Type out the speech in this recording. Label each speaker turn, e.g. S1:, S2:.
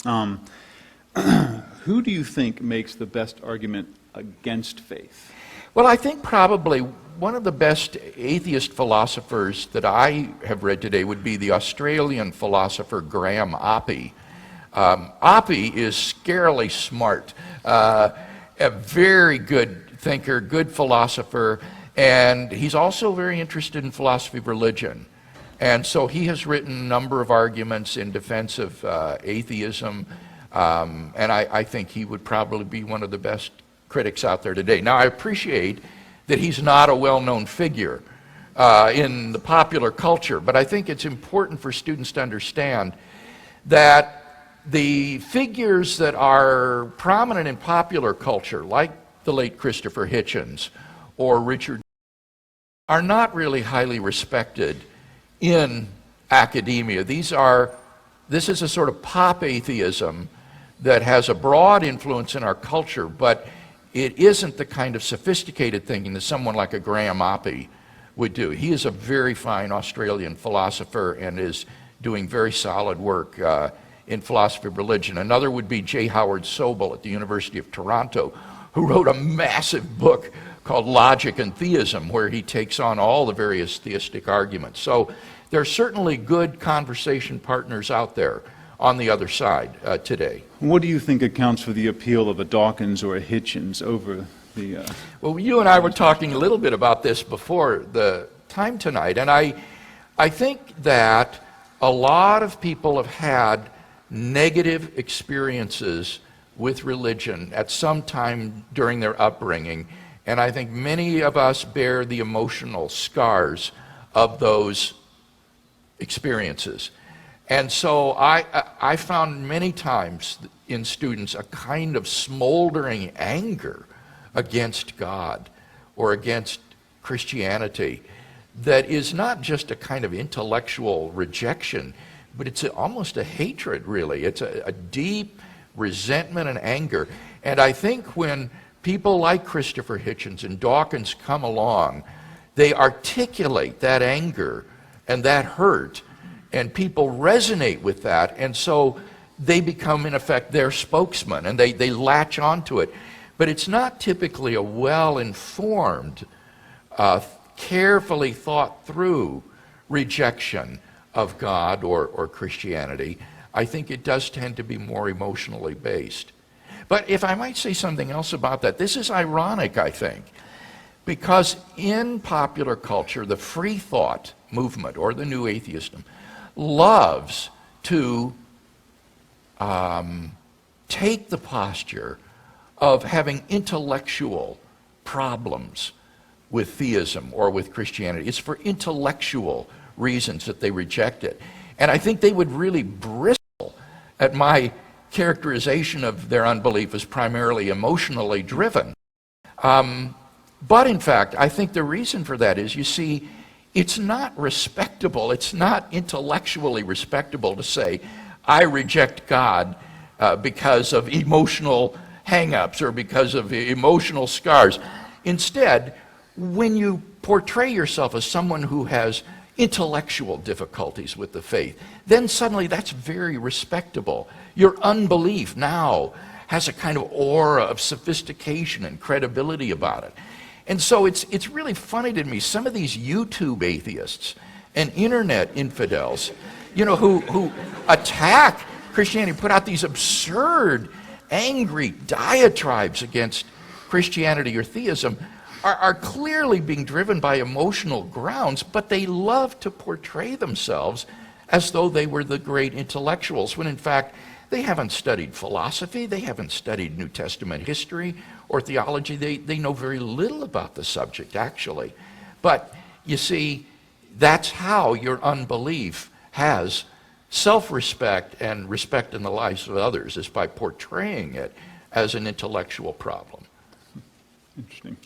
S1: Um, who do you think makes the best argument against faith?
S2: Well, I think probably one of the best atheist philosophers that I have read today would be the Australian philosopher Graham Oppy. Oppy is scarily smart, a very good thinker, good philosopher, and he's also very interested in philosophy of religion. And so he has written a number of arguments in defense of atheism, and I think he would probably be one of the best critics out there today. Now, I appreciate that he's not a well-known figure in the popular culture, but I think it's important for students to understand that the figures that are prominent in popular culture, like the late Christopher Hitchens or Richard, are not really highly respected in academia. This is a sort of pop atheism that has a broad influence in our culture, but it isn't the kind of sophisticated thinking that someone like a Graham Oppy would do. He is a very fine Australian philosopher and is doing very solid work in philosophy of religion. Another would be J. Howard Sobel at the University of Toronto, who wrote a massive book called Logic and Theism, where he takes on all the various theistic arguments. So there are certainly good conversation partners out there on the other side today.
S1: What do you think accounts for the appeal of a Dawkins or a Hitchens over the...
S2: Well, you and I were talking a little bit about this before the time tonight, and I think that a lot of people have had negative experiences with religion at some time during their upbringing, and I think many of us bear the emotional scars of those experiences. And so I found many times in students a kind of smoldering anger against God or against Christianity that is not just a kind of intellectual rejection, but it's almost a hatred, really. It's a deep resentment and anger. And I think when people like Christopher Hitchens and Dawkins come along, they articulate that anger and that hurt, and people resonate with that, and so they become, in effect, their spokesman, and they latch onto it. But it's not typically a well-informed, carefully thought through rejection of God or Christianity. I think it does tend to be more emotionally based. But if I might say something else about that, this is ironic, I think, because in popular culture, the free thought movement or the new atheism loves to take the posture of having intellectual problems with theism or with Christianity. It's for intellectual reasons that they reject it. And I think they would really bristle at my characterization of their unbelief as primarily emotionally driven. But in fact, I think the reason for that is, you see, it's not respectable, it's not intellectually respectable to say, I reject God because of emotional hang-ups or because of emotional scars. Instead, when you portray yourself as someone who has intellectual difficulties with the faith, then suddenly that's very respectable. Your unbelief now has a kind of aura of sophistication and credibility about it. And so it's really funny to me, some of these YouTube atheists and internet infidels, who attack Christianity, put out these absurd, angry diatribes against Christianity or theism, are clearly being driven by emotional grounds, but they love to portray themselves as though they were the great intellectuals, when in fact they haven't studied philosophy, they haven't studied New Testament history or theology, they know very little about the subject, actually. But you see, that's how your unbelief has self-respect and respect in the lives of others, is by portraying it as an intellectual problem.
S1: Interesting.